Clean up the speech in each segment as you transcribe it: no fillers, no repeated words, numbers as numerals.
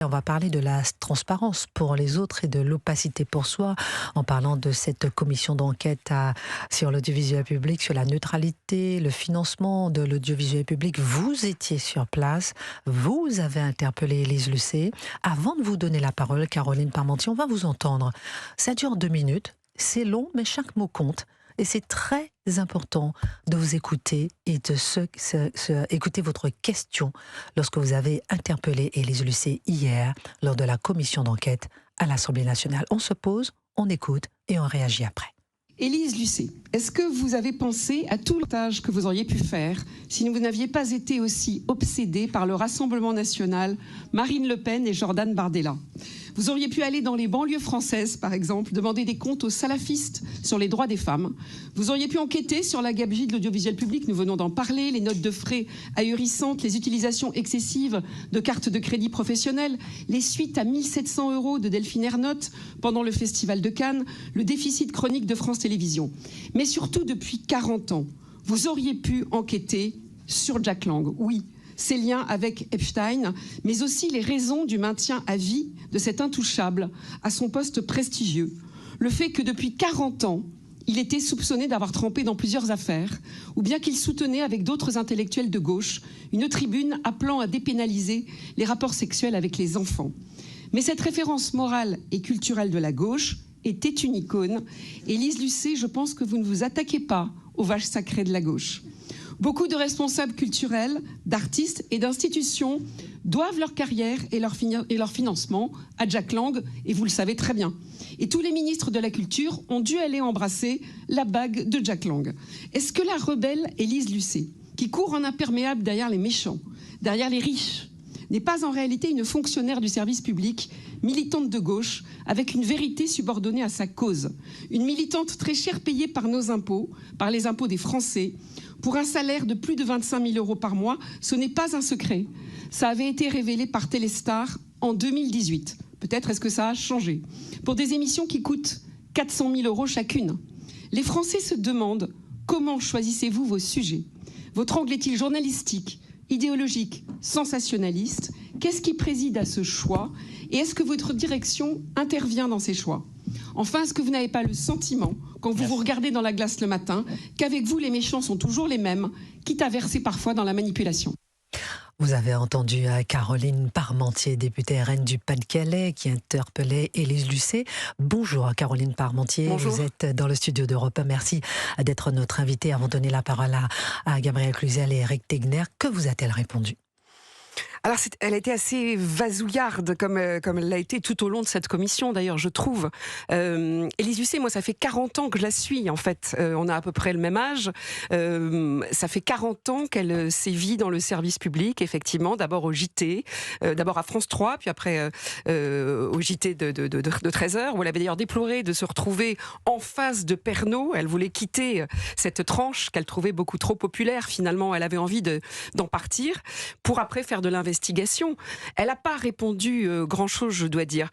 On va parler de la transparence pour les autres et de l'opacité pour soi, en parlant de cette commission d'enquête sur l'audiovisuel public, sur la neutralité, le financement de l'audiovisuel public. Vous étiez sur place, vous avez interpellé Élise Lucet. Avant de vous donner la parole, Caroline Parmentier, on va vous entendre. Ça dure 2 minutes, c'est long, mais chaque mot compte. Et c'est très important de vous écouter et de écouter votre question lorsque vous avez interpellé Élise Lucet hier lors de la commission d'enquête à l'Assemblée nationale. On se pose, on écoute et on réagit après. Élise Lucet, est-ce que vous avez pensé à tout le montage que vous auriez pu faire si vous n'aviez pas été aussi obsédée par le Rassemblement national, Marine Le Pen et Jordan Bardella? Vous auriez pu aller dans les banlieues françaises, par exemple, demander des comptes aux salafistes sur les droits des femmes. Vous auriez pu enquêter sur la gabegie de l'audiovisuel public, nous venons d'en parler, les notes de frais ahurissantes, les utilisations excessives de cartes de crédit professionnelles, les suites à 1 700 € de Delphine Ernotte pendant le Festival de Cannes, le déficit chronique de France Télévisions. Mais surtout, depuis 40 ans, vous auriez pu enquêter sur Jack Lang, oui, ses liens avec Epstein, mais aussi les raisons du maintien à vie de cet intouchable à son poste prestigieux. Le fait que depuis 40 ans, il était soupçonné d'avoir trempé dans plusieurs affaires, ou bien qu'il soutenait avec d'autres intellectuels de gauche une tribune appelant à dépénaliser les rapports sexuels avec les enfants. Mais cette référence morale et culturelle de la gauche était une icône. Élise Lucet, je pense que vous ne vous attaquez pas aux vaches sacrées de la gauche. Beaucoup de responsables culturels, d'artistes et d'institutions doivent leur carrière et leur financement à Jack Lang, et vous le savez très bien. Et tous les ministres de la Culture ont dû aller embrasser la bague de Jack Lang. Est-ce que la rebelle Élise Lucet, qui court en imperméable derrière les méchants, derrière les riches, n'est pas en réalité une fonctionnaire du service public, militante de gauche, avec une vérité subordonnée à sa cause? Une militante très chère payée par nos impôts, par les impôts des Français, pour un salaire de plus de 25 000 € par mois. Ce n'est pas un secret. Ça avait été révélé par Téléstar en 2018. Peut-être est-ce que ça a changé. Pour des émissions qui coûtent 400 000 € chacune. Les Français se demandent comment choisissez-vous vos sujets? Votre angle est-il journalistique, idéologique, sensationnaliste? Qu'est-ce qui préside à ce choix? Et est-ce que votre direction intervient dans ces choix? Enfin, est-ce que vous n'avez pas le sentiment, quand vous vous regardez dans la glace le matin, qu'avec vous, les méchants sont toujours les mêmes, quitte à verser parfois dans la manipulation? Vous avez entendu Caroline Parmentier, députée RN du Pas-de-Calais, qui interpellait Élise Lucet. Bonjour Caroline Parmentier. Bonjour. Vous êtes dans le studio d'Europe 1. Merci d'être notre invitée. Avant de donner la parole à Gabriel Cluzel et Eric Tegner, que vous a-t-elle répondu? Alors, elle a été assez vasouillarde, comme elle l'a été tout au long de cette commission, d'ailleurs, je trouve. Élise Lucet, moi, ça fait 40 ans que je la suis, en fait. On a à peu près le même âge. Ça fait 40 ans qu'elle sévit dans le service public, effectivement, d'abord au JT, d'abord à France 3, puis après au JT de 13h, où elle avait d'ailleurs déploré de se retrouver en face de Pernaut. Elle voulait quitter cette tranche qu'elle trouvait beaucoup trop populaire. Finalement, elle avait envie d'en partir, pour après faire de l'investigation. Elle n'a pas répondu grand-chose, je dois dire.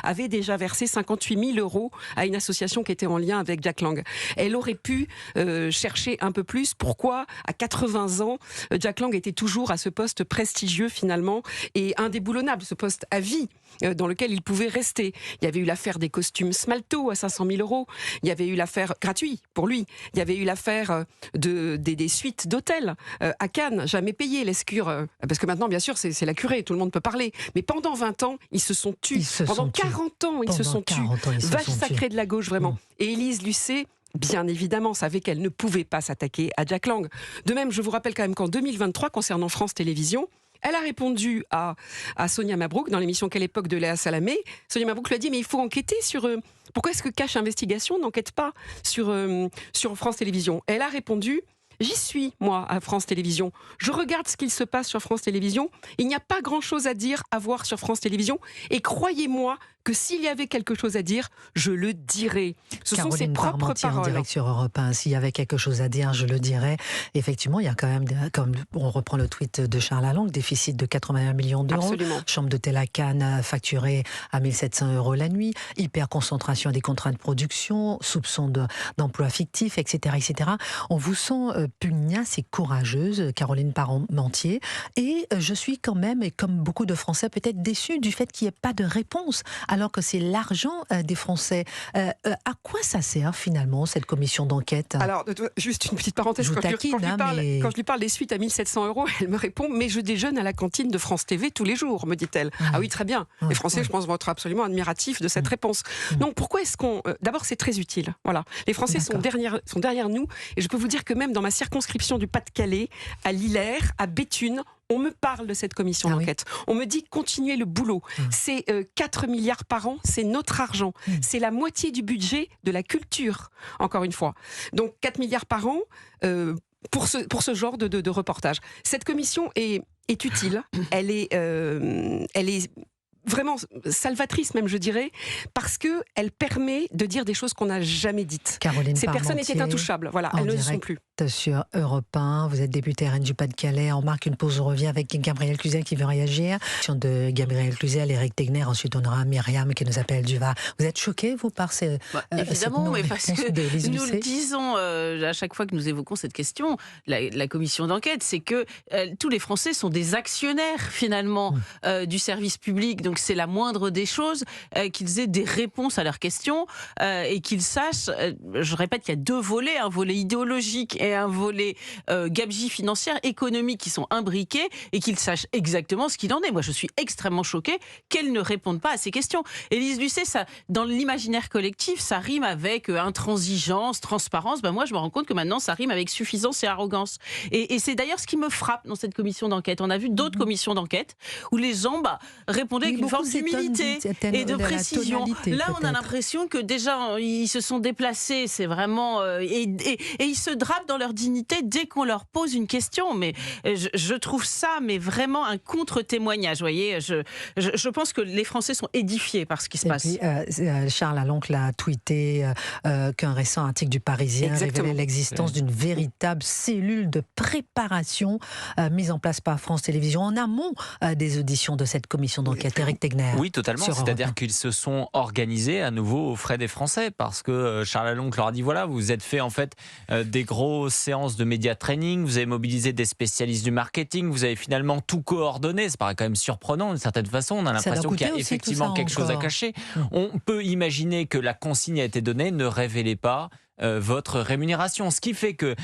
Avait déjà versé 58 000 € à une association qui était en lien avec Jack Lang. Elle aurait pu chercher un peu plus. Pourquoi, à 80 ans, Jack Lang était toujours à ce poste prestigieux finalement et indéboulonnable, ce poste à vie dans lequel il pouvait rester. Il y avait eu l'affaire des costumes Smalto à 500 000 €. Il y avait eu l'affaire gratuit pour lui. Il y avait eu l'affaire des suites d'hôtels à Cannes, jamais payées, l'escure. Parce que maintenant, bien sûr, c'est la curée, tout le monde peut parler. Mais pendant 20 ans, ils se sont tus. Pendant 40 ans, ils se sont tus. Vache sacrée de la gauche, vraiment. Et Élise Lucet, bien évidemment, savait qu'elle ne pouvait pas s'attaquer à Jack Lang. De même, je vous rappelle quand même qu'en 2023, concernant France Télévisions, elle a répondu à Sonia Mabrouk dans l'émission Quelle époque de Léa Salamé. Sonia Mabrouk lui a dit mais il faut enquêter sur pourquoi est-ce que Cache Investigation n'enquête pas sur France Télévisions. Elle a répondu j'y suis, moi, à France Télévisions. Je regarde ce qu'il se passe sur France Télévisions. Il n'y a pas grand-chose à dire, à voir sur France Télévisions. Et croyez-moi que s'il y avait quelque chose à dire, je le dirais. Ce sont ses propres paroles. En direct sur Europe 1. S'il y avait quelque chose à dire, je le dirais. Effectivement, il y a quand même, comme on reprend le tweet de Charles Lalonde, déficit de 81 millions d'euros. Absolument. Chambre d'hôtel à Cannes facturée à 1 700 € la nuit. Hyper concentration des contrats de production, soupçon d'emploi fictif, etc., etc. On vous sent pugnace et courageuse, Caroline Parmentier. Et je suis quand même, et comme beaucoup de Français, peut-être déçue du fait qu'il n'y ait pas de réponse, alors que c'est l'argent des Français. À quoi ça sert finalement, cette commission d'enquête? Alors, juste une petite parenthèse, quand je lui parle des suites à 1700 €, elle me répond: mais je déjeune à la cantine de France TV tous les jours, me dit-elle. Ah oui, très bien. Les Français, je pense, vont être absolument admiratifs de cette réponse. Donc pourquoi est-ce qu'on... D'abord, c'est très utile. Voilà. Les Français sont derrière nous, et je peux vous dire que même dans ma circonscription du Pas-de-Calais, à Lillers, à Béthune, on me parle de cette commission d'enquête. On me dit: continuez le boulot. C'est 4 milliards par an, c'est notre argent. C'est la moitié du budget de la culture, encore une fois. Donc 4 milliards par an pour ce genre de reportage. Cette commission est utile. Elle est vraiment salvatrice même, je dirais, parce qu'elle permet de dire des choses qu'on n'a jamais dites. Caroline Ces personnes étaient intouchables, voilà, elles ne le sont plus. Sur Europe 1, vous êtes députée RN du Pas-de-Calais. On marque une pause, on revient avec Gabriel Cluzel qui veut réagir. De Gabriel Cluzel, Éric Tegner, ensuite on aura Myriam qui nous appelle du Var. Vous êtes choqués, vous, par ces... évidemment, mais parce que nous le disons à chaque fois que nous évoquons cette question, la commission d'enquête, c'est que tous les Français sont des actionnaires finalement du service public. Donc c'est la moindre des choses qu'ils aient des réponses à leurs questions et qu'ils sachent, je répète qu'il y a deux volets, un volet idéologique et un volet gabegie financière, économique, qui sont imbriqués, et qu'ils sachent exactement ce qu'il en est. Moi, je suis extrêmement choquée qu'elle ne réponde pas à ces questions. Élise Lucet, ça, dans l'imaginaire collectif, ça rime avec intransigeance, transparence. Ben moi, je me rends compte que maintenant, ça rime avec suffisance et arrogance. Et c'est d'ailleurs ce qui me frappe dans cette commission d'enquête. On a vu d'autres commissions d'enquête où les gens répondaient avec une forme d'humilité et de précision. Là, on a l'impression que déjà, ils se sont déplacés. C'est vraiment... et ils se drapent dans leur dignité dès qu'on leur pose une question. Mais je trouve ça vraiment un contre-témoignage. Vous voyez, je pense que les Français sont édifiés par ce qui se passe. Puis, Charles Aloncle a tweeté qu'un récent article du Parisien révélait l'existence d'une véritable cellule de préparation mise en place par France Télévisions en amont des auditions de cette commission d'enquête. Éric Tegner. Oui, totalement. C'est-à-dire qu'ils se sont organisés à nouveau aux frais des Français, parce que Charles Aloncle leur a dit: voilà, vous êtes fait en fait des grosses séances de média training, vous avez mobilisé des spécialistes du marketing, vous avez finalement tout coordonné. Ça paraît quand même surprenant d'une certaine façon. On a l'impression qu'il y a effectivement quelque chose à cacher. On peut imaginer que la consigne a été donnée: ne révélez pas votre rémunération. Ce qui fait que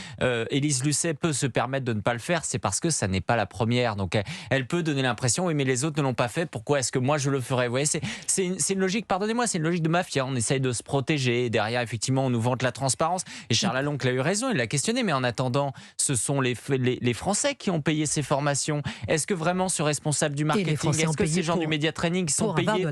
Élise Lucet peut se permettre de ne pas le faire, c'est parce que ça n'est pas la première. Donc elle peut donner l'impression: oui, mais les autres ne l'ont pas fait, pourquoi est-ce que moi je le ferais? Vous voyez, c'est une logique, pardonnez-moi, c'est une logique de mafia. On essaye de se protéger et derrière, effectivement, on nous vante la transparence. Et Charles Aloncle a eu raison, il l'a questionné, mais en attendant, ce sont les Français qui ont payé ces formations. Est-ce que vraiment ce responsable du marketing, est-ce que ces gens du média training qui sont payés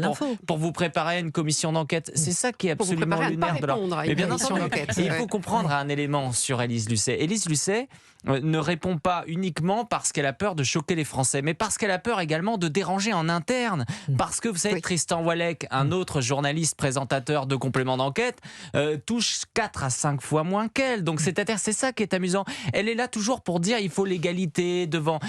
pour vous préparer à une commission d'enquête? C'est ça qui est absolument lunaire de leur... Mais bien entendu. Et il faut comprendre un élément sur Élise Lucet. Élise Lucet ne répond pas uniquement parce qu'elle a peur de choquer les Français, mais parce qu'elle a peur également de déranger en interne. Parce que vous savez, Tristan Walek, un autre journaliste présentateur de complément d'enquête, touche 4 à 5 fois moins qu'elle. Donc c'est ça qui est amusant. Elle est là toujours pour dire: il faut l'égalité devant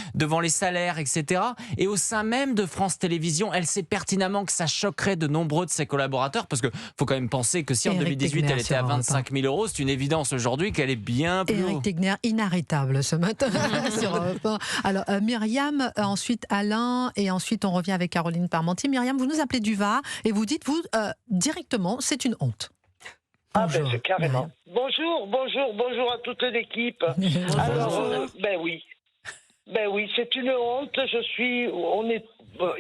les salaires, etc. Et au sein même de France Télévisions, elle sait pertinemment que ça choquerait de nombreux de ses collaborateurs, parce que faut quand même penser que si en 2018 elle était à 25 000 €, c'est une évidence aujourd'hui qu'elle est bien plus haut. Éric Tegner, inarrêtable ce matin sur Europe 1. Alors Myriam, ensuite Alain, et ensuite on revient avec Caroline Parmentier. Myriam, vous nous appelez du Var et vous dites, vous, directement, c'est une honte. Bonjour. C'est carrément. Bonjour à toute l'équipe. Alors, oui, c'est une honte.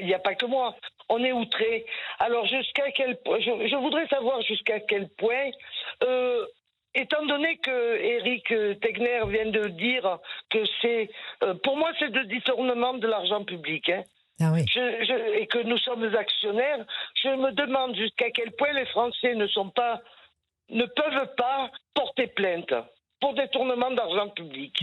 Il n'y a pas que moi. On est outrés. Alors, jusqu'à quel point, je voudrais savoir jusqu'à quel point, étant donné que Éric Tegner vient de dire que c'est, pour moi, c'est de détournement de l'argent public. Hein. Ah oui. Et que nous sommes actionnaires, je me demande jusqu'à quel point les Français ne peuvent pas porter plainte pour détournement d'argent public.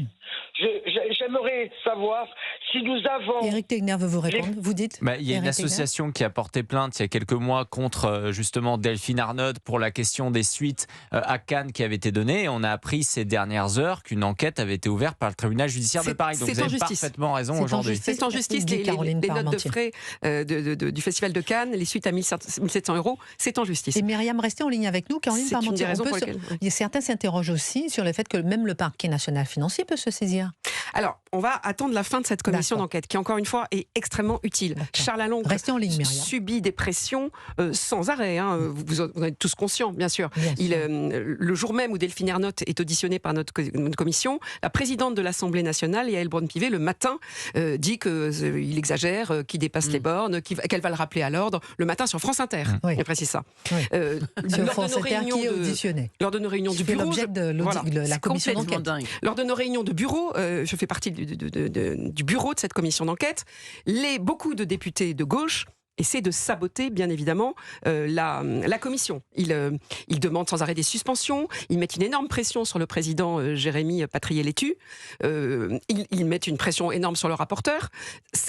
J'aimerais savoir si nous avons... Éric Tegner veut vous répondre, vous dites? Il y a une association qui a porté plainte il y a quelques mois contre justement Delphine Arnaud pour la question des suites à Cannes qui avait été donnée. Et on a appris ces dernières heures qu'une enquête avait été ouverte par le tribunal judiciaire de Paris. Donc vous avez parfaitement raison aujourd'hui. C'est en justice. Les notes de frais du Festival de Cannes, les suites à 1700 €, c'est en justice. Et Myriam, restez en ligne avec nous. Caroline Parmentier, certains s'interrogent aussi sur le fait fait que même le parquet national financier peut se saisir. Alors, on va attendre la fin de cette commission d'enquête, qui encore une fois est extrêmement utile. Charles Lalonde subit des pressions sans arrêt. Hein. Vous en êtes tous conscients, bien sûr. Le jour même où Delphine Ernotte est auditionnée par notre commission, la présidente de l'Assemblée nationale, Yaël Braun-Pivet, le matin, dit qu'il exagère, qu'il dépasse les bornes, qu'elle va le rappeler à l'ordre, le matin sur France Inter. Elle précise ça. Lors de nos réunions de bureau, la commission d'enquête. Lors de nos réunions de bureau, je fais partie du bureau de cette commission d'enquête, beaucoup de députés de gauche essaient de saboter, bien évidemment, la commission. Ils demandent sans arrêt des suspensions, ils mettent une énorme pression sur le président Jérémy Patrié-Létu, ils mettent une pression énorme sur le rapporteur.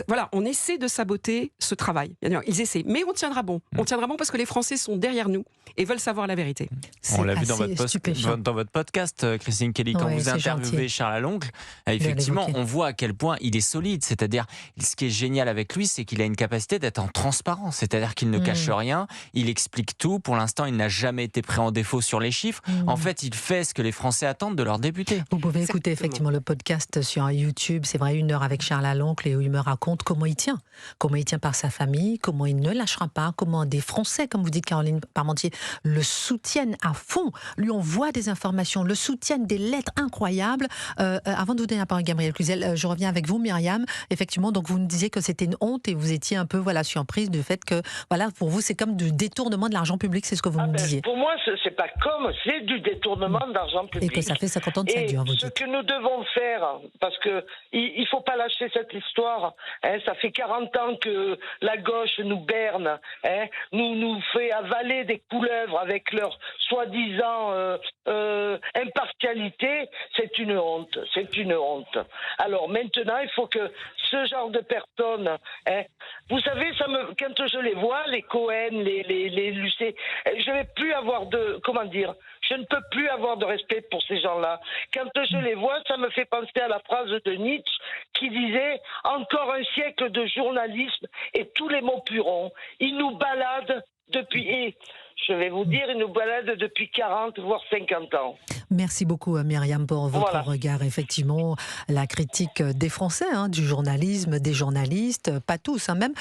Voilà, on essaie de saboter ce travail. Ils essaient, mais on tiendra bon. On tiendra bon parce que les Français sont derrière nous et veulent savoir la vérité. On l'a vu dans votre podcast, Christine Kelly, quand vous interviewez Charles Lalonde, effectivement, on voit à quel point il est solide. C'est-à-dire, ce qui est génial avec lui, c'est qu'il a une capacité d'être en transparence. C'est-à-dire qu'il ne cache rien, il explique tout. Pour l'instant, il n'a jamais été pris en défaut sur les chiffres. En fait, il fait ce que les Français attendent de leurs députés. Vous pouvez écouter effectivement le podcast sur YouTube. C'est vrai, 1 heure avec Charles Lalonde, et où il me raconte comment il tient. Comment il tient par sa famille, comment il ne lâchera pas, comment des Français, comme vous dites Caroline Parmentier, le soutiennent à fond, lui envoient des informations, le soutiennent, des lettres incroyables. Avant de vous donner la parole, Gabriel Cluzel, je reviens avec vous, Myriam. Effectivement, donc vous nous disiez que c'était une honte et vous étiez un peu surprise du fait que, pour vous, c'est comme du détournement de l'argent public, c'est ce que vous me disiez. Pour moi, c'est pas comme, c'est du détournement d'argent public. Et que ça fait 50 ans que ça dure, vous dites. Ce que nous devons faire, parce que il faut pas lâcher cette histoire, ça fait 40 ans que la gauche nous berne, nous fait avaler des couleuvres avec leur soi-disant impartialité. C'est une honte, Alors maintenant, il faut que ce genre de personnes, vous savez, quand je les vois, les Cohen, les Lucet, je ne vais plus avoir je ne peux plus avoir de respect pour ces gens-là. Quand je les vois, ça me fait penser à la phrase de Nietzsche qui disait « Encore un siècle de journalisme et tous les mots purons. Ils nous baladent depuis... » Je vais vous dire, ils nous baladent depuis 40, voire 50 ans. Merci beaucoup, Myriam, pour votre regard. Effectivement, la critique des Français, du journalisme, des journalistes, pas tous. Même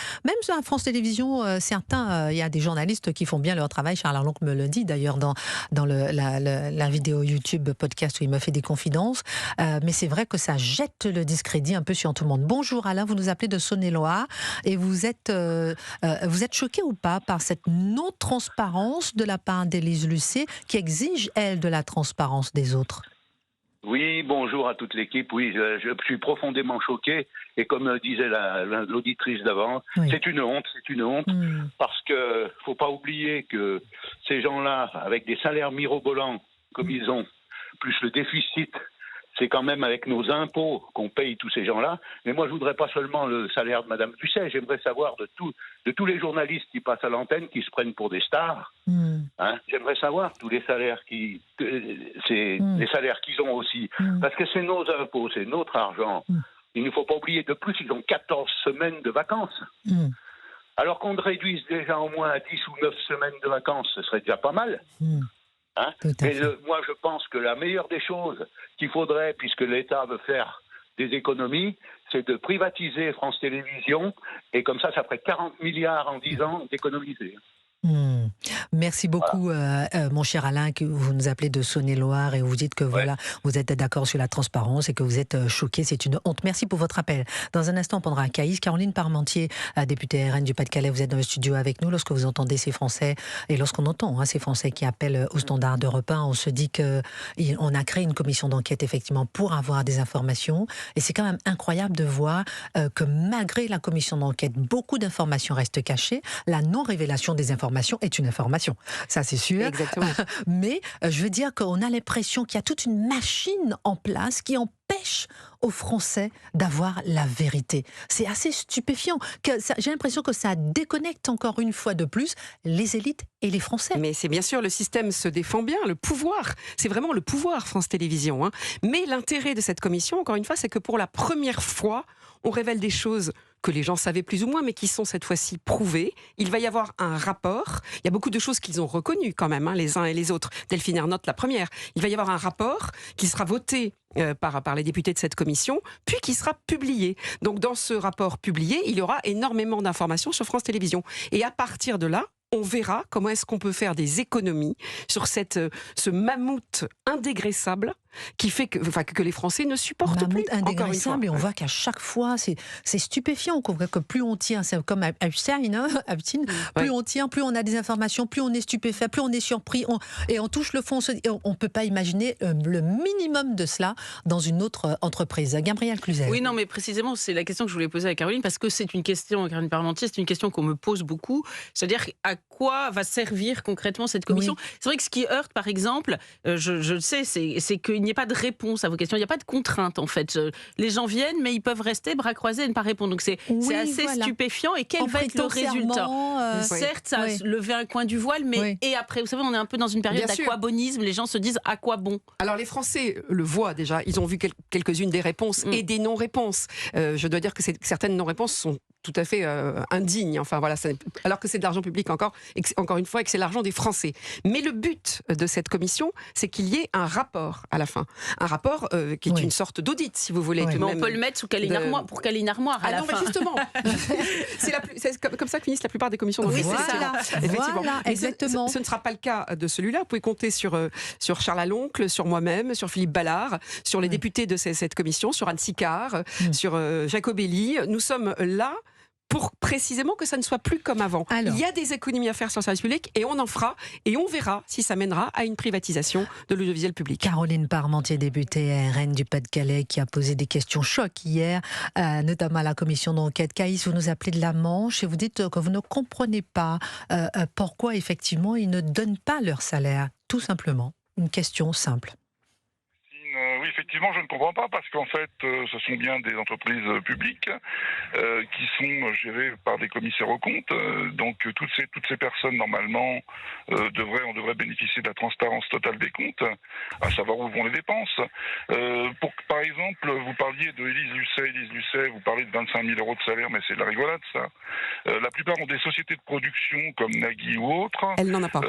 sur la France Télévisions, certains, il y a des journalistes qui font bien leur travail. Charles Lalonde me le dit, d'ailleurs, dans la vidéo YouTube podcast où il m'a fait des confidences. Mais c'est vrai que ça jette le discrédit un peu sur tout le monde. Bonjour Alain, vous nous appelez de Saône-et-Loire et vous êtes choqué ou pas par cette non-transparence de la part d'Élise Lucet, qui exige, elle, de la transparence des autres? Oui, bonjour à toute l'équipe. Oui, je suis profondément choqué. Et comme disait l'auditrice d'avant, c'est une honte, parce que faut pas oublier que ces gens-là, avec des salaires mirobolants comme ils ont, plus le déficit, c'est quand même avec nos impôts qu'on paye tous ces gens-là. Mais moi, je voudrais pas seulement le salaire de Madame Lucet, j'aimerais savoir de tous les journalistes qui passent à l'antenne, qui se prennent pour des stars. J'aimerais savoir tous les salaires les salaires qu'ils ont aussi. Parce que c'est nos impôts, c'est notre argent. Il ne faut pas oublier, de plus, ils ont 14 semaines de vacances. Alors qu'on réduise déjà au moins à 10 ou 9 semaines de vacances, ce serait déjà pas mal. Mais moi, je pense que la meilleure des choses qu'il faudrait, puisque l'État veut faire des économies, c'est de privatiser France Télévisions, et comme ça ferait 40 milliards en 10 ans d'économiser. Merci beaucoup, mon cher Alain, que vous nous appelez de Saône-et-Loire et vous dites que vous êtes d'accord sur la transparence et que vous êtes choqué, c'est une honte. Merci pour votre appel. Dans un instant, on prendra un caïs. Caroline Parmentier, députée RN du Pas-de-Calais, vous êtes dans le studio avec nous. Lorsque vous entendez ces Français, et lorsqu'on entend ces Français qui appellent au standard d'Europe 1, on se dit qu'on a créé une commission d'enquête effectivement pour avoir des informations. Et c'est quand même incroyable de voir que malgré la commission d'enquête, beaucoup d'informations restent cachées. La non-révélation des informations est une information, ça c'est sûr. Exactement. Mais je veux dire qu'on a l'impression qu'il y a toute une machine en place qui empêche aux Français d'avoir la vérité. C'est assez stupéfiant. J'ai l'impression que ça déconnecte encore une fois de plus les élites et les Français. Mais c'est bien sûr, le système se défend bien, le pouvoir. C'est vraiment le pouvoir, France Télévisions. Mais l'intérêt de cette commission, encore une fois, c'est que pour la première fois, on révèle des choses que les gens savaient plus ou moins, mais qui sont cette fois-ci prouvées. Il va y avoir un rapport. Il y a beaucoup de choses qu'ils ont reconnues quand même, les uns et les autres. Delphine Ernotte, la première. Il va y avoir un rapport qui sera voté par les députés de cette commission, puis qui sera publié. Donc dans ce rapport publié, il y aura énormément d'informations sur France Télévisions. Et à partir de là, on verra comment est-ce qu'on peut faire des économies sur ce mammouth indégraissable qui fait que les Français ne supportent plus. Indégraissable, et on voit qu'à chaque fois, c'est stupéfiant. On voit que plus on tient, c'est comme Epstein, plus on tient, plus on a des informations, plus on est stupéfait, plus on est surpris, et on touche le fond. On ne peut pas imaginer le minimum de cela dans une autre entreprise. Gabriel Cluzel. Oui, non, mais précisément, c'est la question que je voulais poser à Caroline, parce que c'est une question, Caroline Parmentier, c'est une question qu'on me pose beaucoup. C'est-à-dire, à quoi va servir concrètement cette commission ? Oui. C'est vrai que ce qui heurte, par exemple, je le sais, c'est qu'il n'y ait pas de réponse à vos questions, il n'y a pas de contrainte en fait. Les gens viennent, mais ils peuvent rester bras croisés et ne pas répondre. Donc c'est assez stupéfiant. Et quel va être le résultat ? Certes, ça a levé un coin du voile, mais et après, vous savez, on est un peu dans une période d'aquabonisme. Les gens se disent à quoi bon ? Alors les Français le voient déjà. Ils ont vu quelques-unes des réponses et des non-réponses. Je dois dire que certaines non-réponses sont tout à fait indignes. Enfin voilà, alors que c'est de l'argent public encore une fois, et que c'est l'argent des Français. Mais le but de cette commission, c'est qu'il y ait un rapport à la fin. Un rapport qui est une sorte d'audit, si vous voulez. Mais on peut le mettre pour caler une armoire à la fin. Mais justement, c'est comme ça que finissent la plupart des commissions. Oui, c'est ça. Effectivement. Voilà, exactement. Ce ne sera pas le cas de celui-là. Vous pouvez compter sur Charles Aloncle, sur moi-même, sur Philippe Ballard, sur les députés de cette commission, sur Anne Sicard, sur Jacobelli. Nous sommes là pour précisément que ça ne soit plus comme avant. Il y a des économies à faire sur le service public et on en fera et on verra si ça mènera à une privatisation de l'audiovisuel public. Caroline Parmentier, députée RN du Pas-de-Calais, qui a posé des questions chocs hier, notamment à la commission d'enquête. Caïs, vous nous appelez de la Manche et vous dites que vous ne comprenez pas pourquoi effectivement ils ne donnent pas leur salaire, tout simplement. Une question simple. Oui, effectivement, je ne comprends pas parce qu'en fait, ce sont bien des entreprises publiques qui sont gérées par des commissaires aux comptes. Donc, toutes ces personnes, normalement, on devrait bénéficier de la transparence totale des comptes, à savoir où vont les dépenses. Par exemple, vous parliez de Élise Lucet, vous parlez de 25 000 € de salaire, mais c'est de la rigolade, ça. La plupart ont des sociétés de production comme Nagui ou autres. Elle n'en a pas.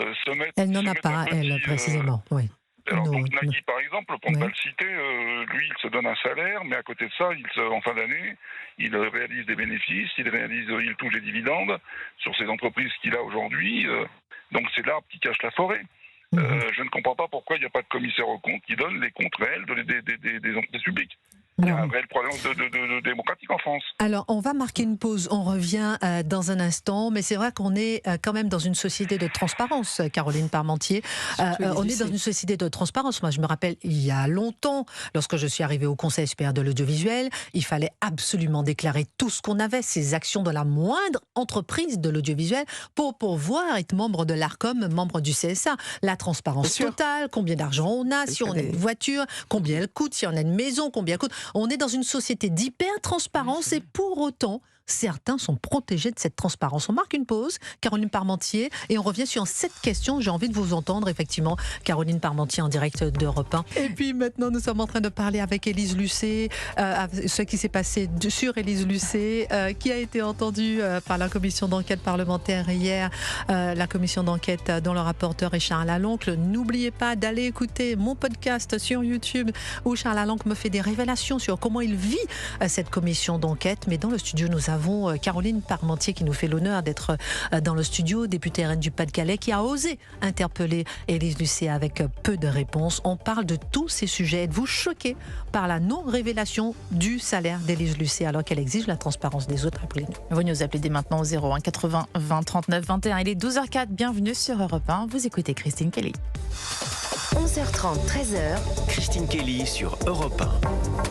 Elle n'en a pas, elle, précisément, oui. Alors, donc Nagui, par exemple, pour ne pas le citer, lui, il se donne un salaire, mais à côté de ça, en fin d'année, il réalise des bénéfices, il touche des dividendes sur ces entreprises qu'il a aujourd'hui. Donc, c'est l'arbre qui cache la forêt. Je ne comprends pas pourquoi il n'y a pas de commissaire aux comptes qui donne les comptes réels des entreprises publiques. Il y a un réel problème de démocratique en France. Alors, on va marquer une pause. On revient dans un instant. Mais c'est vrai qu'on est quand même dans une société de transparence, Caroline Parmentier. On est dans une société de transparence. Moi, je me rappelle, il y a longtemps, lorsque je suis arrivée au Conseil supérieur de l'audiovisuel, il fallait absolument déclarer tout ce qu'on avait, ses actions dans la moindre entreprise de l'audiovisuel, pour pouvoir être membre de l'ARCOM, membre du CSA. La transparence totale, combien d'argent on a, si on a une voiture, combien elle coûte, si on a une maison, combien elle coûte. On est dans une société d'hyper-transparence et pour autant, certains sont protégés de cette transparence. On marque une pause, Caroline Parmentier, et on revient sur cette question. J'ai envie de vous entendre, effectivement, Caroline Parmentier en direct d'Europe 1. Et puis maintenant, nous sommes en train de parler avec Élise Lucet, ce qui s'est passé sur Élise Lucet, qui a été entendue par la commission d'enquête parlementaire hier, la commission d'enquête dont le rapporteur est Charles Aloncle. N'oubliez pas d'aller écouter mon podcast sur YouTube, où Charles Aloncle me fait des révélations sur comment il vit cette commission d'enquête. Mais dans le studio, nous avons Caroline Parmentier qui nous fait l'honneur d'être dans le studio, députée RN du Pas-de-Calais, qui a osé interpeller Élise Lucet avec peu de réponses. On parle de tous ces sujets. Êtes-vous choqué par la non-révélation du salaire d'Élise Lucet alors qu'elle exige la transparence des autres après? Vous nous appelez dès maintenant au 01 80 20 39 21. Il est 12h04. Bienvenue sur Europe 1. Vous écoutez Christine Kelly. 11h30, 13h. Christine Kelly sur Europe 1.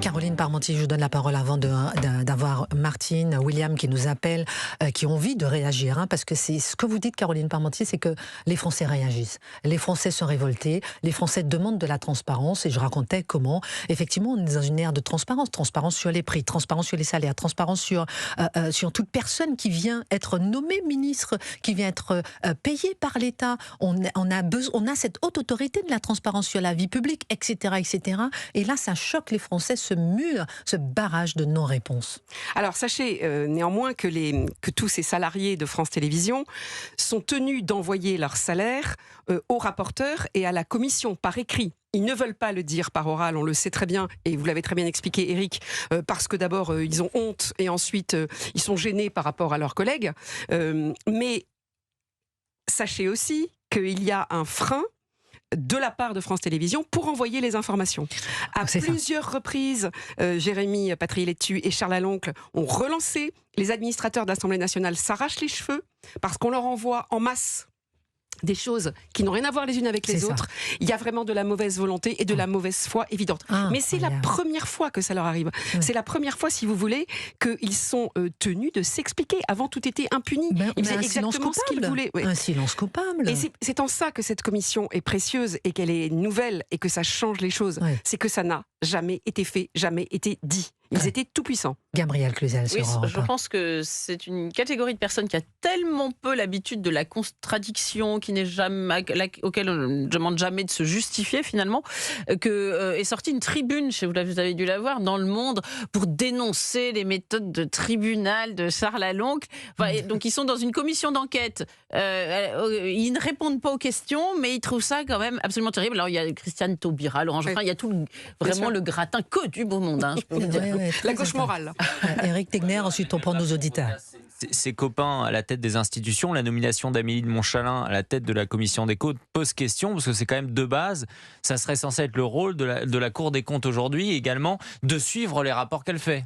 Caroline Parmentier, je vous donne la parole avant d'avoir Martine, William qui nous appellent, qui ont envie de réagir, parce que c'est ce que vous dites, Caroline Parmentier, c'est que les Français réagissent. Les Français sont révoltés, les Français demandent de la transparence, et je racontais comment, effectivement, on est dans une ère de transparence, transparence sur les prix, transparence sur les salaires, transparence sur toute personne qui vient être nommée ministre, qui vient être payée par l'État. On a cette haute autorité de la transparence sur la vie publique, etc., etc. Et là, ça choque les Français, ce mur, ce barrage de non-réponse? Alors sachez néanmoins que tous ces salariés de France Télévisions sont tenus d'envoyer leur salaire au rapporteur et à la commission par écrit. Ils ne veulent pas le dire par oral, on le sait très bien, et vous l'avez très bien expliqué, Éric, parce que d'abord, ils ont honte, et ensuite, ils sont gênés par rapport à leurs collègues. Mais sachez aussi qu'il y a un frein de la part de France Télévisions pour envoyer les informations. À plusieurs reprises, Jérémy Patriellettu et Charles Laloncle ont relancé. Les administrateurs de l'Assemblée nationale s'arrachent les cheveux parce qu'on leur envoie en masse des choses qui n'ont rien à voir les unes avec les autres. Il y a vraiment de la mauvaise volonté et de la mauvaise foi évidente. Mais c'est la première fois que ça leur arrive. C'est la première fois, si vous voulez, qu'ils sont tenus de s'expliquer. Avant, tout était impuni. Ils faisaient exactement ce qu'ils voulaient. Un silence coupable. Et c'est en ça que cette commission est précieuse et qu'elle est nouvelle et que ça change les choses. C'est que ça n'a jamais été fait, jamais été dit. Ils étaient tout puissants. Gabrielle Cluzel, oui, je pense que c'est une catégorie de personnes qui a tellement peu l'habitude de la contradiction, qui n'est jamais, auquel on ne demande jamais de se justifier finalement, que est sortie une tribune, vous avez dû la voir, dans Le Monde, pour dénoncer les méthodes de tribunal de Charles Laloncle. Enfin, donc ils sont dans une commission d'enquête. Ils ne répondent pas aux questions, mais ils trouvent ça quand même absolument terrible. Alors il y a Christiane Taubira, Laurent Geoffrin, il y a tout vraiment le gratin que du beau monde, hein, je peux vous dire. La gauche morale. Éric Tegner, ensuite on prend nos auditeurs. Ses copains à la tête des institutions, la nomination d'Amélie de Montchalin à la tête de la commission des comptes pose question, parce que c'est quand même de base, ça serait censé être le rôle de la Cour des comptes aujourd'hui également, de suivre les rapports qu'elle fait.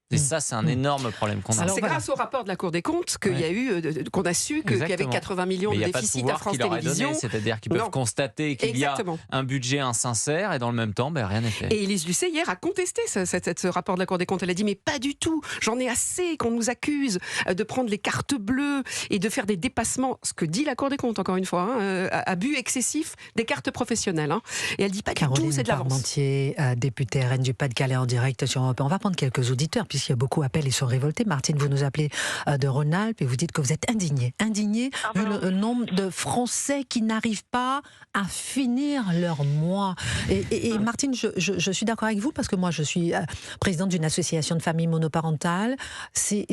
Et ça, c'est un énorme problème qu'on a. C'est grâce au rapport de la Cour des comptes qu'il y a eu, qu'on a su qu'il y avait 80 millions de déficit à France Télévisions. C'est-à-dire qu'ils peuvent constater qu'il y a un budget insincère et dans le même temps, rien n'est fait. Et Élise Lucet, hier, a contesté ce rapport de la Cour des comptes. Elle a dit, mais pas du tout, j'en ai assez qu'on nous accuse de prendre les cartes bleues et de faire des dépassements, ce que dit la Cour des comptes, encore une fois, abus excessif des cartes professionnelles. Et elle dit pas du tout, c'est de l'avance. Parmentier, députée RN du Pas-de-Calais en direct sur Europe 1. On va prendre quelques auditeurs, puisqu'il y a beaucoup d'appels et sont révoltés. Martine, vous nous appelez de Rhône-Alpes et vous dites que vous êtes indignée vu le nombre de Français qui n'arrivent pas à finir leur mois. Et Martine, je suis d'accord avec vous parce que moi, je suis présidente d'une association de familles monoparentales. Ces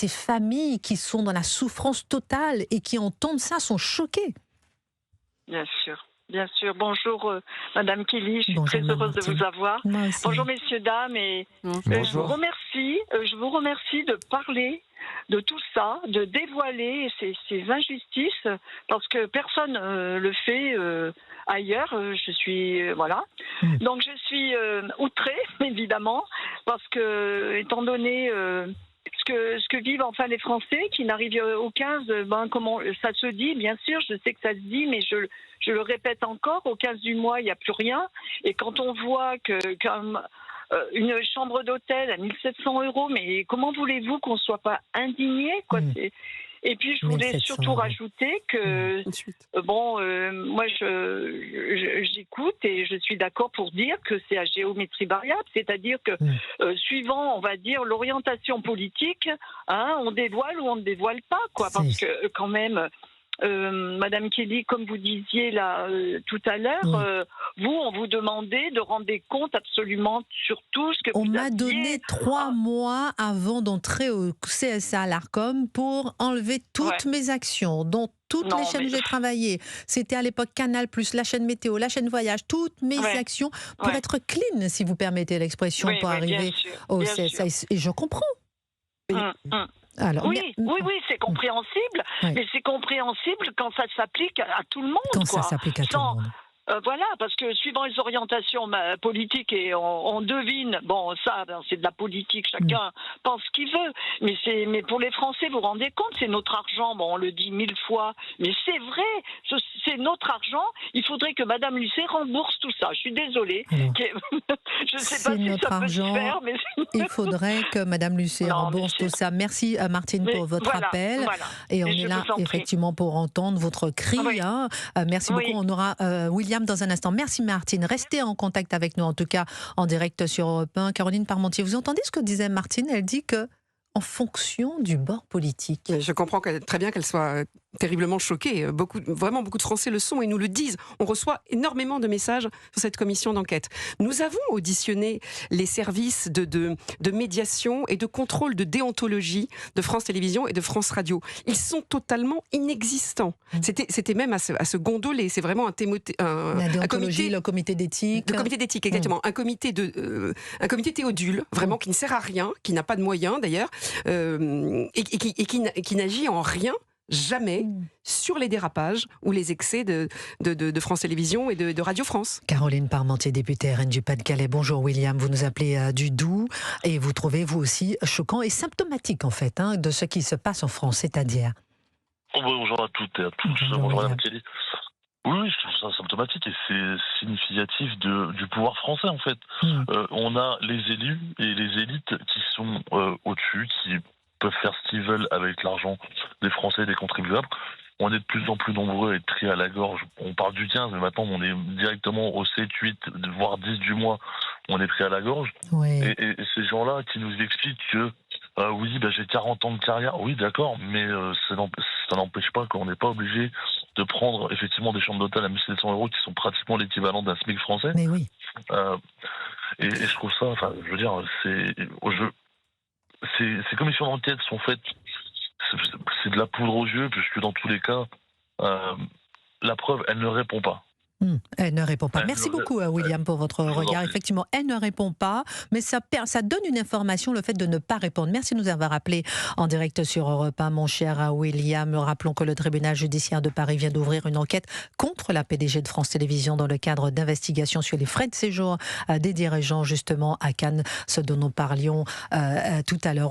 familles qui sont dans la souffrance totale et qui entendent ça sont choquées. Bien sûr. Bien sûr. Bonjour, Madame Kelly. Je suis très heureuse de vous avoir. Bonjour, messieurs, dames. Et je vous remercie de parler de tout ça, de dévoiler ces injustices, parce que personne le fait ailleurs. Je suis Donc je suis outrée, évidemment, parce que étant donné ce que vivent enfin les Français qui n'arrivent au 15, comment ça se dit, bien sûr, je sais que ça se dit, mais je le répète encore, au 15 du mois, il n'y a plus rien. Et quand on voit une chambre d'hôtel à 1 700 €, mais comment voulez-vous qu'on ne soit pas indigné, quoi. Et puis je voulais surtout rajouter que moi j'écoute et je suis d'accord pour dire que c'est à géométrie variable, c'est-à-dire que suivant, on va dire, l'orientation politique, on dévoile ou on ne dévoile pas, quoi, parce que quand même. Madame Kelly, comme vous disiez là tout à l'heure, on vous demandait de rendre des comptes absolument sur tout ce que on m'a donné 3 mois avant d'entrer au CSA à l'Arcom pour enlever toutes mes actions, dont toutes les chaînes où j'ai travaillé. C'était à l'époque Canal+, la chaîne Météo, la chaîne Voyage, toutes mes actions pour être clean, si vous permettez l'expression, pour arriver au CSA. Et je comprends. Alors, oui, c'est compréhensible, mais c'est compréhensible quand ça s'applique à tout le monde. Quand ça s'applique à tout le monde. Voilà, parce que suivant les orientations politiques, et on devine, ça, c'est de la politique, chacun pense ce qu'il veut, mais pour les Français, vous vous rendez compte, c'est notre argent, on le dit 1000 fois, mais c'est vrai, c'est notre argent, il faudrait que Madame Lucet rembourse tout ça, je suis désolée. Je ne sais pas si ça peut se faire, mais... Il faudrait que Madame Lucet rembourse tout ça. Merci Martine pour votre appel, et on est là effectivement pour entendre votre cri. Merci beaucoup, on aura William dans un instant. Merci Martine. Restez en contact avec nous, en tout cas en direct sur Europe 1. Caroline Parmentier, vous entendez ce que disait Martine? Elle dit que en fonction du bord politique. Je comprends très bien qu'elle soit terriblement choqués. Vraiment beaucoup de Français le sont et nous le disent. On reçoit énormément de messages sur cette commission d'enquête. Nous avons auditionné les services de médiation et de contrôle de déontologie de France Télévisions et de France Radio. Ils sont totalement inexistants. C'était même à se gondoler. C'est vraiment un comité, le comité d'éthique. Le comité d'éthique, exactement. Un comité Théodule, vraiment qui ne sert à rien, qui n'a pas de moyens d'ailleurs, et qui n'agit en rien, jamais, sur les dérapages ou les excès de France Télévisions et de Radio France. Caroline Parmentier, députée RN du Pas-de-Calais. Bonjour William, vous nous appelez du Doubs et vous trouvez vous aussi choquant et symptomatique en fait de ce qui se passe en France, c'est-à-dire. Bonjour à toutes et à tous. Bonjour Madame Kelly. Oui, je trouve ça symptomatique et c'est significatif du pouvoir français en fait. On a les élus et les élites qui sont au-dessus, qui peuvent faire ce qu'ils veulent avec l'argent des Français et des contribuables. On est de plus en plus nombreux à être pris à la gorge. On parle du 15, mais maintenant on est directement au 7, 8, voire 10 du mois. On est pris à la gorge. Oui. Et ces gens-là qui nous expliquent que oui, j'ai 40 ans de carrière. Oui, d'accord, mais ça n'empêche pas qu'on n'est pas obligé de prendre effectivement des chambres d'hôtel à 1 700 € qui sont pratiquement l'équivalent d'un SMIC français. Mais oui. Et je trouve ça, je veux dire, ces commissions d'enquête sont faites, c'est de la poudre aux yeux, puisque dans tous les cas, la preuve, elle ne répond pas. Elle ne répond pas. Merci beaucoup William pour votre regard. Effectivement, elle ne répond pas, mais ça donne une information, le fait de ne pas répondre. Merci de nous avoir appelé en direct sur Europe 1, mon cher William. Rappelons que le tribunal judiciaire de Paris vient d'ouvrir une enquête contre la PDG de France Télévisions dans le cadre d'investigations sur les frais de séjour des dirigeants justement à Cannes, ce dont nous parlions tout à l'heure.